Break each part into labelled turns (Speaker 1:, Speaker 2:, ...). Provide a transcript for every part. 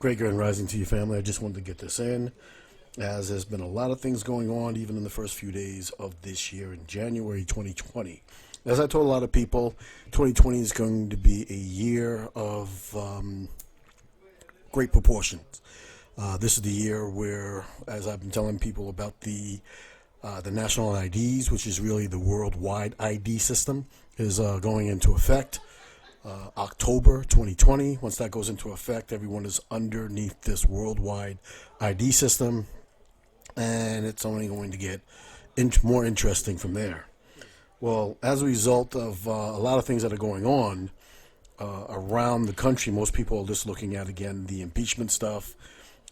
Speaker 1: Great Grand Rising to your family. I just wanted to get this in, as there's been a lot of things going on even in the first few days of this year in January 2020. As I told a lot of people, 2020 is going to be a year of great proportions. This is the year where, as I've been telling people about the national IDs, which is really the worldwide ID system, is going into effect. October 2020. Once that goes into effect, everyone is underneath this worldwide ID system, and it's only going to get more interesting from there. Well, as a result of a lot of things that are going on around the country, most people are just looking at, again, the impeachment stuff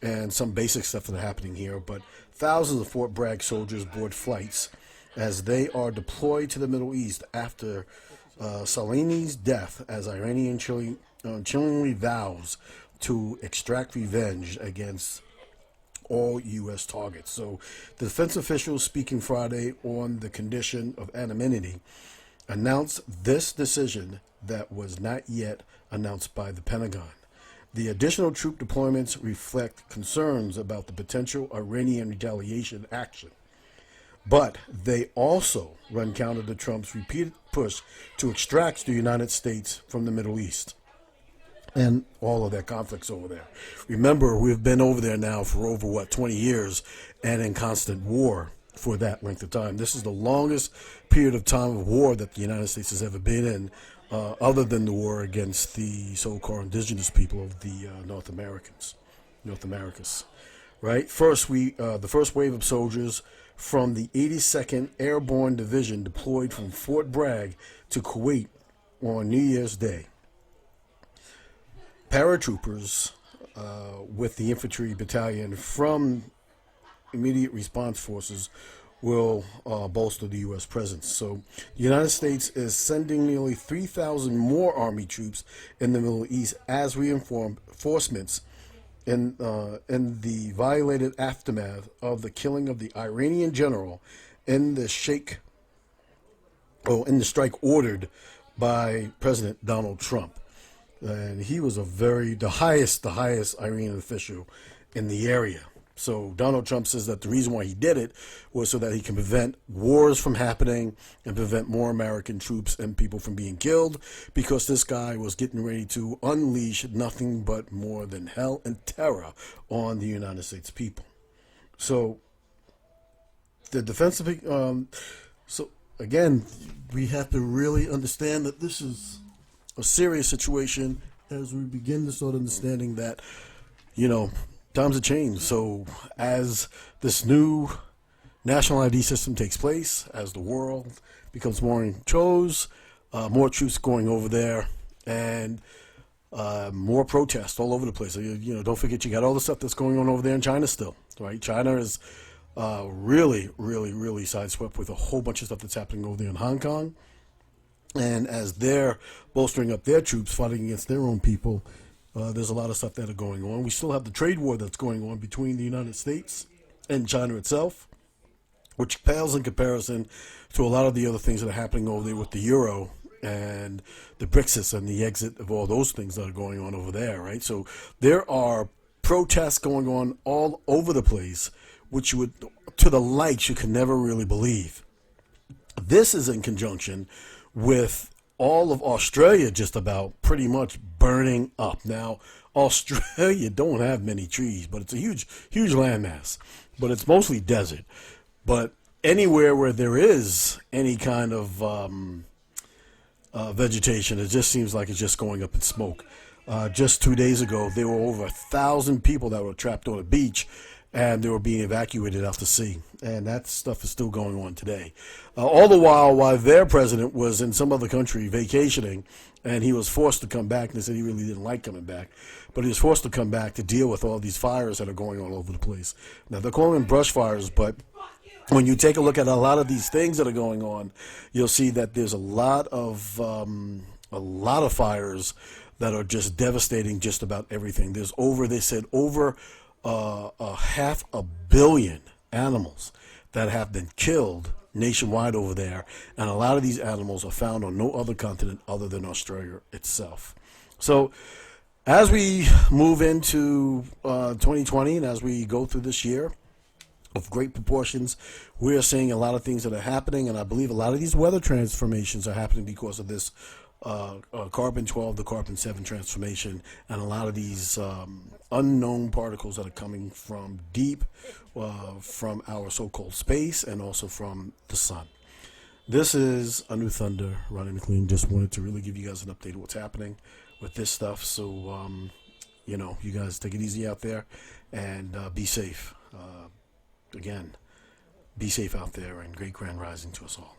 Speaker 1: and some basic stuff that are happening here, but thousands of Fort Bragg soldiers board flights as they are deployed to the Middle East after Soleimani's death, as Iranian chillingly vows to extract revenge against all U.S. targets. So the defense officials speaking Friday on the condition of anonymity announced this decision that was not yet announced by the Pentagon. The additional troop deployments reflect concerns about the potential Iranian retaliation action, but they also run counter to Trump's repeated push to extract the United States from the Middle East and all of their conflicts over there. Remember, we've been over there now for over, 20 years and in constant war for that length of time. This is the longest period of time of war that the United States has ever been in, other than the war against the so-called indigenous people of the North Americas. Right? First, the first wave of soldiers from the 82nd Airborne Division deployed from Fort Bragg to Kuwait on New Year's Day. Paratroopers with the infantry battalion from immediate response forces will bolster the U.S. presence. So the United States is sending nearly 3,000 more Army troops in the Middle East as reinforcements in the violated aftermath of the killing of the Iranian general in the strike ordered by President Donald Trump. And he was the highest Iranian official in the area. So Donald Trump says that the reason why he did it was so that he can prevent wars from happening and prevent more American troops and people from being killed, because this guy was getting ready to unleash nothing but more than hell and terror on the United States people. So the defensive, so again, we have to really understand that this is a serious situation as we begin to start understanding that, times have changed. So as this new national ID system takes place, as the world becomes more enclosed, more troops going over there, and more protests all over the place. So, don't forget, you got all the stuff that's going on over there in China still, right? China is really sideswept with a whole bunch of stuff that's happening over there in Hong Kong. And as they're bolstering up their troops, fighting against their own people, there's a lot of stuff that are going on. We still have the trade war that's going on between the United States and China itself, which pales in comparison to a lot of the other things that are happening over there with the euro and the Brexit and the exit of all those things that are going on over there, right? So there are protests going on all over the place, which to the likes you can never really believe. This is in conjunction with all of Australia just about pretty much burning up. Now, Australia don't have many trees, but it's a huge landmass. But it's mostly desert. But anywhere where there is any kind of vegetation, it just seems like it's just going up in smoke. Just 2 days ago, there were over 1,000 people that were trapped on a beach, and they were being evacuated out to sea. And that stuff is still going on today. All the while their president was in some other country vacationing, and he was forced to come back. And they said he really didn't like coming back, but he was forced to come back to deal with all these fires that are going on all over the place. Now, they're calling them brush fires, but when you take a look at a lot of these things that are going on, you'll see that there's a lot of fires that are just devastating just about everything. They said over 500 million animals that have been killed nationwide over there, and a lot of these animals are found on no other continent other than Australia itself. So As we move into 2020 and as we go through this year of great proportions, we are seeing a lot of things that are happening, and I believe a lot of these weather transformations are happening because of this carbon 12 to carbon 7 transformation, and a lot of these unknown particles that are coming from deep, from our so-called space, and also from the sun. This is A New Thunder, running clean. Just wanted to really give you guys an update of what's happening with this stuff. So, you guys take it easy out there and be safe. Again, be safe out there, and great grand rising to us all.